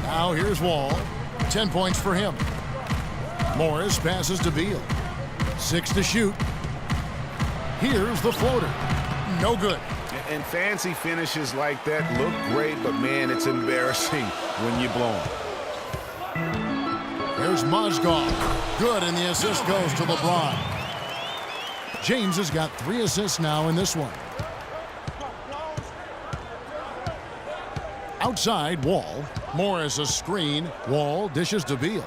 Now here's Wall. 10 points for him. Morris passes to Beal. 6 to shoot. Here's the floater. No good. And fancy finishes like that look great, but man, it's embarrassing when you blow them. There's Mozgov. Good, and the assist goes to LeBron. James has got 3 assists now in this one. Outside, Wall. Morris a screen. Wall dishes to Beal.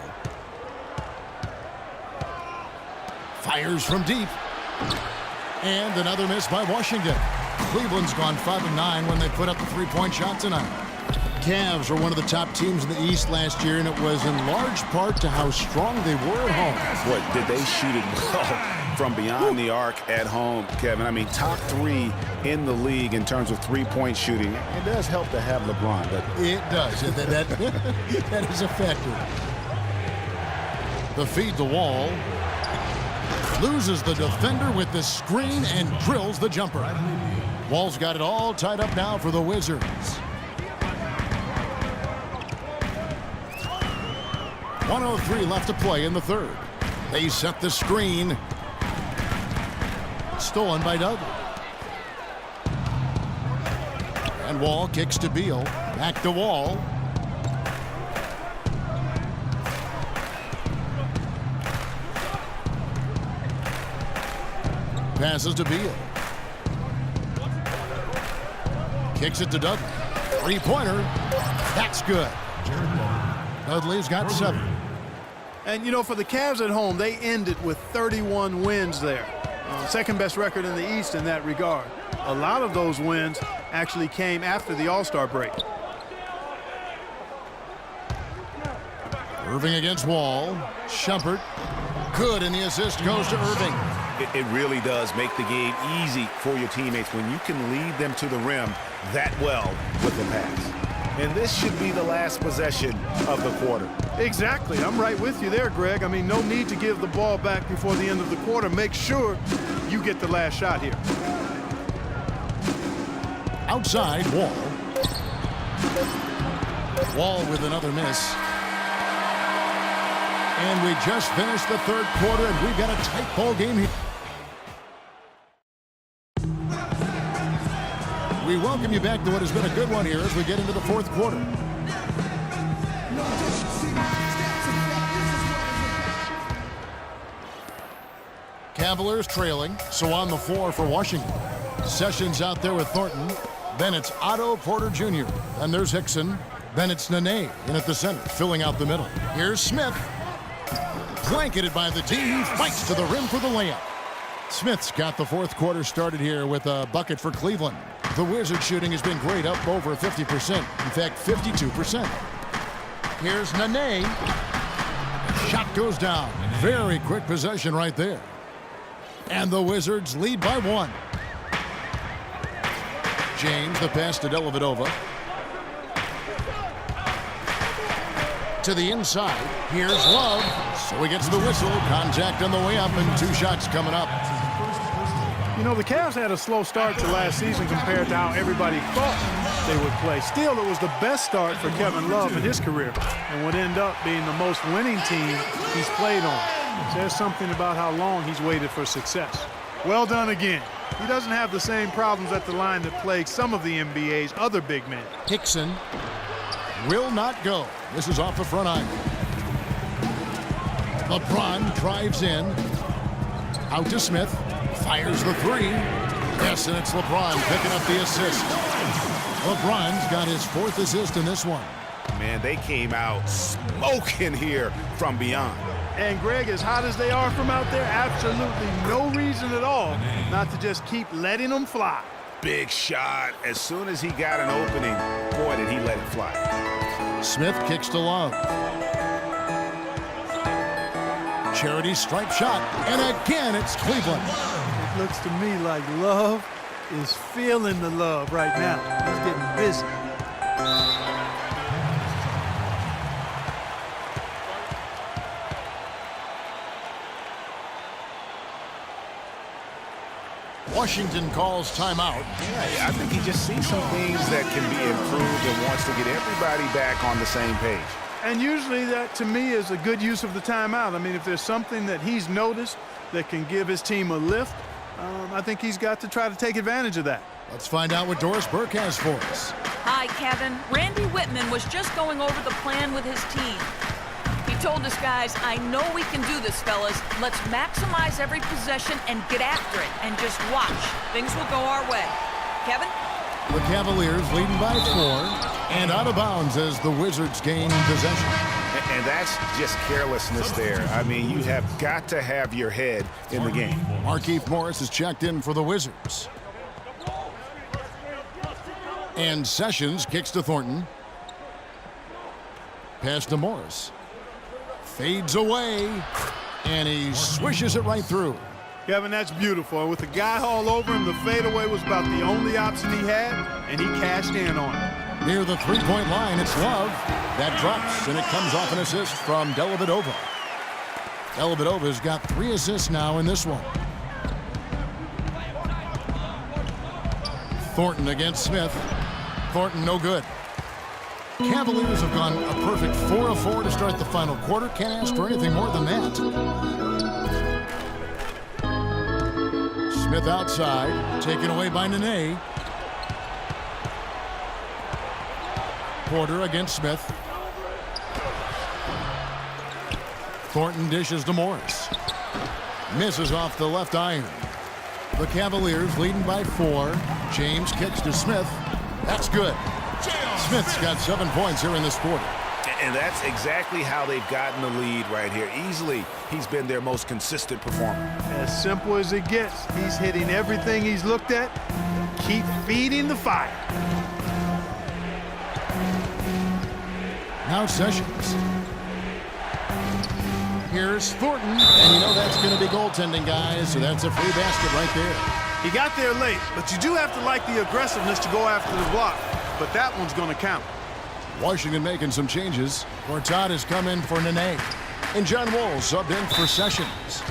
Fires from deep. And another miss by Washington. Cleveland's gone 5 of 9 when they put up the 3-point shot tonight. Cavs were one of the top teams in the East last year, and it was in large part to how strong they were at home. Boy, did they shoot it well from beyond the arc at home, Kevin. I mean, top 3 in the league in terms of three-point shooting. It does help to have LeBron, but it does. That is a factor. The feed to Wall. Loses the defender with the screen and drills the jumper. Wall's got it all tied up now for the Wizards. 1:03 left to play in the third. They set the screen. Stolen by Dudley. And Wall kicks to Beal. Back to Wall. Passes to Beal. Kicks it to Dudley. 3-pointer. That's good. Dudley's got 7. And, you know, for the Cavs at home, they ended with 31 wins there. Second best record in the East in that regard. A lot of those wins actually came after the All-Star break. Irving against Wall. Shumpert. Good, and the assist goes to Irving. it really does make the game easy for your teammates when you can lead them to the rim that well with the pass. And this should be the last possession of the quarter. Exactly. I'm right with you there, Greg. I mean, no need to give the ball back before the end of the quarter. Make sure you get the last shot here. Outside, Wall. Wall with another miss. And we just finished the third quarter, and we've got a tight ball game here. We welcome you back to what has been a good one here as we get into the fourth quarter. Cavaliers trailing, so on the floor for Washington. Sessions out there with Thornton. Then it's Otto Porter Jr. Then there's Hickson. Then it's Nene in at the center, filling out the middle. Here's Smith. Blanketed by the D. He fights to the rim for the layup. Smith's got the fourth quarter started here with a bucket for Cleveland. The Wizards shooting has been great, up over 50%. In fact, 52%. Here's Nene. Shot goes down. Very quick possession right there. And the Wizards lead by 1. James, the pass to Dellavedova. To the inside. Here's Love. So he gets the whistle. Contact on the way up, and 2 shots coming up. You know, the Cavs had a slow start to last season compared to how everybody thought they would play. Still, it was the best start for Kevin Love in his career and would end up being the most winning team he's played on. It says something about how long he's waited for success. Well done again. He doesn't have the same problems at the line that plague some of the NBA's other big men. Hickson will not go. This is off the front iron. LeBron drives in. Out to Smith. Fires the 3. Yes, and it's LeBron picking up the assist. LeBron's got his 4th assist in this one. Man, they came out smoking here from beyond. And Greg, as hot as they are from out there, absolutely no reason at all not to just keep letting them fly. Big shot. As soon as he got an opening, boy, did he let it fly. Smith kicks to Love. Charity stripe shot. And again, it's Cleveland. It looks to me like Love is feeling the love right now. He's getting busy. Washington calls timeout. Yeah, I think he just sees some things that can be improved and wants to get everybody back on the same page. And usually that, to me, is a good use of the timeout. I mean, if there's something that he's noticed that can give his team a lift, I think he's got to try to take advantage of that. Let's find out what Doris Burke has for us. Hi, Kevin. Randy Whitman was just going over the plan with his team. He told us, guys, I know we can do this, fellas. Let's maximize every possession and get after it and just watch. Things will go our way. Kevin? The Cavaliers leading by 4 and out of bounds as the Wizards gain possession. And that's just carelessness there. I mean, you have got to have your head in the game. Markieff Morris is checked in for the Wizards. And Sessions kicks to Thornton. Pass to Morris. Fades away. And he swishes it right through. Kevin, that's beautiful. With the guy all over him, the fadeaway was about the only option he had, and he cashed in on it. Near the three-point line, it's Love. That drops, and it comes off an assist from Dellavedova. Dellavedova's got 3 assists now in this one. Thornton against Smith. Thornton no good. Cavaliers have gone a perfect 4 of 4 to start the final quarter. Can't ask for anything more than that. Smith outside, taken away by Nene. Porter against Smith. Thornton dishes to Morris. Misses off the left iron. The Cavaliers leading by 4. James kicks to Smith. That's good. Smith's got 7 points here in this quarter. And that's exactly how they've gotten the lead right here. Easily, he's been their most consistent performer. As simple as it gets. He's hitting everything he's looked at. Keep feeding the fire. Now Sessions. Here's Thornton. And you know that's going to be goaltending, guys. So that's a free basket right there. He got there late, but you do have to like the aggressiveness to go after the block. But that one's going to count. Washington making some changes. Gortat has come in for Nene. And John Wall subbed in for Sessions.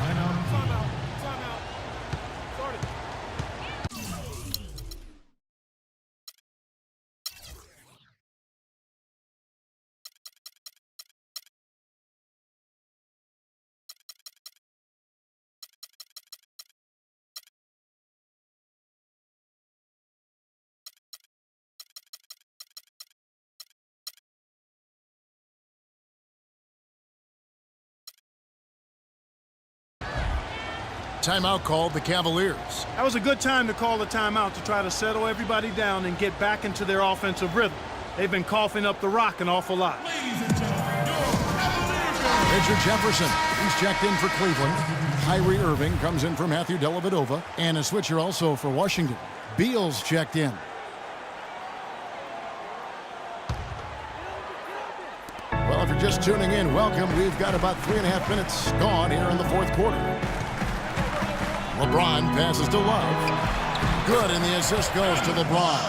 Timeout called the Cavaliers. That was a good time to call the timeout to try to settle everybody down and get back into their offensive rhythm. They've been coughing up the rock an awful lot. Richard Jefferson, he's checked in for Cleveland. Kyrie Irving comes in for Matthew Dellavedova. And a switcher also for Washington. Beal's checked in. Well, if you're just tuning in, welcome. We've got about 3.5 minutes gone here in the fourth quarter. LeBron passes to Love. Good, and the assist goes to LeBron.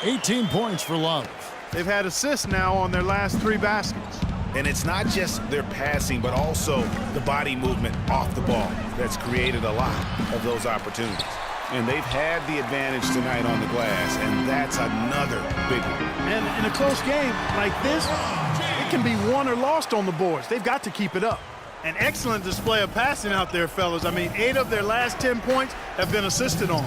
18 points for Love. They've had assists now on their last 3 baskets. And it's not just their passing, but also the body movement off the ball that's created a lot of those opportunities. And they've had the advantage tonight on the glass, and that's another big one. And in a close game like this, it can be won or lost on the boards. They've got to keep it up. An excellent display of passing out there, fellas. I mean, 8 of their last 10 points have been assisted on.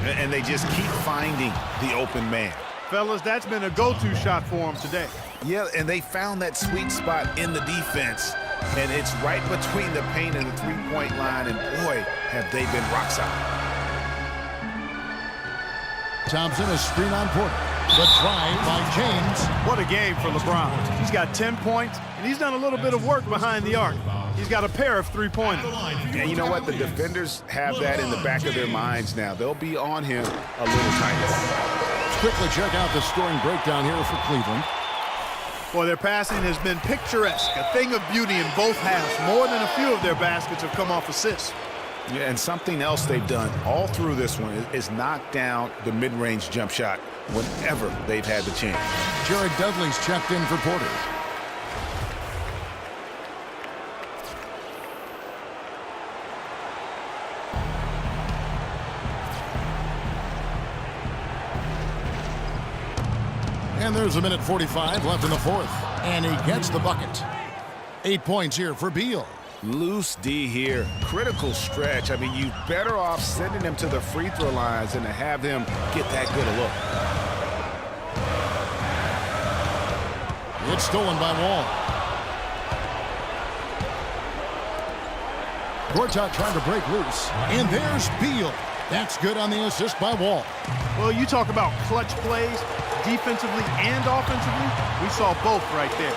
And they just keep finding the open man. Fellas, that's been a go-to shot for them today. Yeah, and they found that sweet spot in the defense. And it's right between the paint and the three-point line. And, boy, have they been rock solid. Thompson, a screen on Porter. The try by James. What a game for LeBron. He's got 10 points, and he's done a little bit of work behind the arc. He's got a pair of three-pointers. And you know what? The defenders have that in the back of their minds now. They'll be on him a little tighter. Let's quickly check out the scoring breakdown here for Cleveland. Boy, their passing has been picturesque, a thing of beauty in both halves. More than a few of their baskets have come off assists. Yeah, and something else they've done all through this one is knock down the mid-range jump shot whenever they've had the chance. Jared Dudley's checked in for Porter. And there's a minute 45 left in the fourth. And he gets the bucket. 8 points here for Beal. Loose D here. Critical stretch. I mean, you're better off sending him to the free throw lines than to have him get that good a look. It's stolen by Wall. Gortat trying to break loose. And there's Beal. That's good on the assist by Wall. Well, you talk about clutch plays, defensively and offensively. We saw both right there.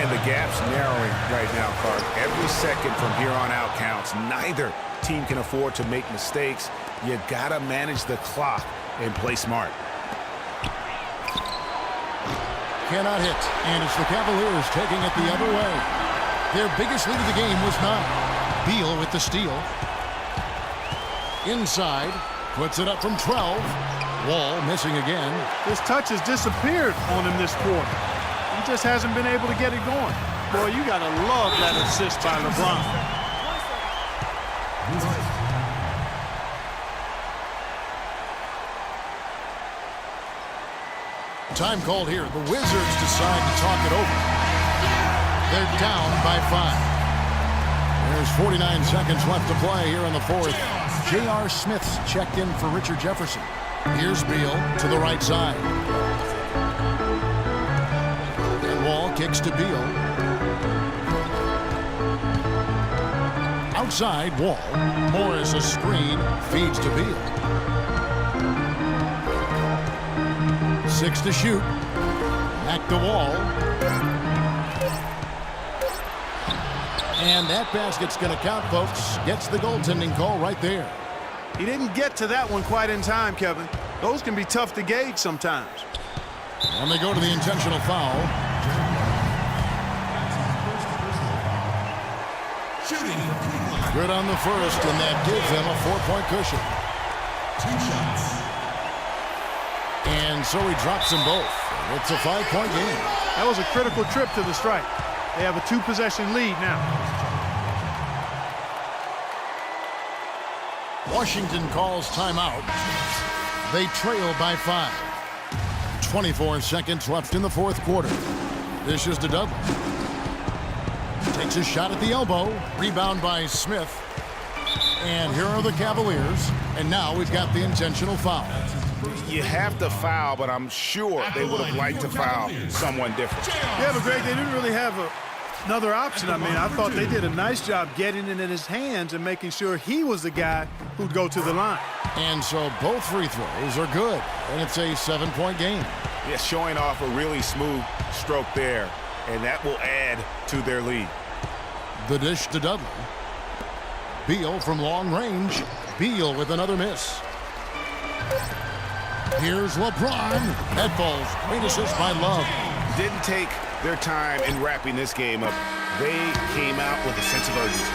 And the gap's narrowing right now, Clark. Every second from here on out counts. Neither team can afford to make mistakes. You gotta manage the clock and play smart. Cannot hit. And it's the Cavaliers taking it the other way. Their biggest lead of the game was 9. Beal with the steal. Inside. Puts it up from 12. Wall missing again. His touch has disappeared on him this quarter. He just hasn't been able to get it going. Boy, you got to love that assist by LeBron. Time called here. The Wizards decide to talk it over. They're down by 5. There's 49 seconds left to play here in the fourth. J.R. Smith's checked in for Richard Jefferson. Here's Beal to the right side. And Wall kicks to Beal. Outside, Wall. Morris a screen, feeds to Beal. 6 to shoot. Back to Wall. And that basket's going to count, folks. Gets the goaltending call right there. He didn't get to that one quite in time, Kevin. Those can be tough to gauge sometimes. And they go to the intentional foul. Good on the first, and that gives them a 4-point cushion. 2 shots. And so he drops them both. It's a 5-point game. That was a critical trip to the strike. They have a 2-possession lead now. Washington calls timeout. They trail by 5. 24 seconds left in the fourth quarter. This is to Dudley. Takes a shot at the elbow. Rebound by Smith. And here are the Cavaliers. And now we've got the intentional foul. You have to foul, but I'm sure they would have liked to foul someone different. Yeah, but Greg, they didn't really have another option. I mean, I thought they did a nice job getting it in his hands and making sure he was the guy who'd go to the line. And so both free throws are good. And it's a 7-point game. Yeah, showing off a really smooth stroke there, and that will add to their lead. The dish to Dudley. Beal from long range. Beal with another miss. Here's LeBron. That falls. Great assist by Love. Didn't take their time in wrapping this game up. They came out with a sense of urgency.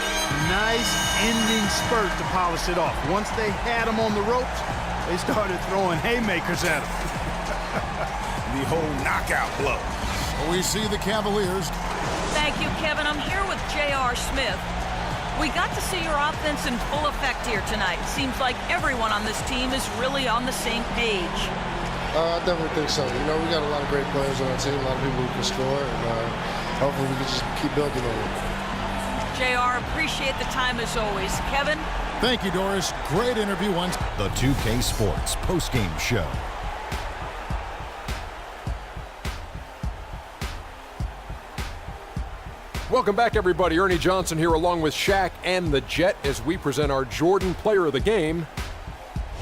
Nice ending spurt to polish it off. Once they had him on the ropes, they started throwing haymakers at him. The whole knockout blow. We see the Cavaliers. Thank you, Kevin. I'm here with J.R. Smith. We got to see your offense in full effect here tonight. Seems like everyone on this team is really on the same page. I definitely think so. You know, we got a lot of great players on our team, a lot of people who can score, and hopefully we can just keep building on it. JR, appreciate the time as always. Kevin? Thank you, Doris. Great interview once. The 2K Sports postgame show. Welcome back, everybody. Ernie Johnson here along with Shaq and the Jet as we present our Jordan Player of the Game,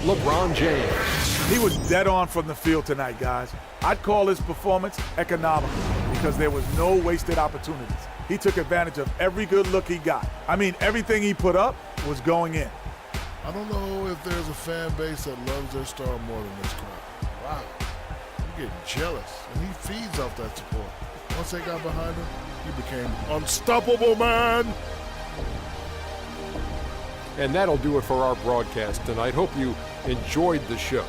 LeBron James. He was dead on from the field tonight, guys. I'd call his performance economical because there was no wasted opportunities. He took advantage of every good look he got. I mean, everything he put up was going in. I don't know if there's a fan base that loves their star more than this crowd. Wow. I'm getting jealous, and he feeds off that support. Once they got behind him, he became unstoppable, man. And that'll do it for our broadcast tonight. Hope you enjoyed the show.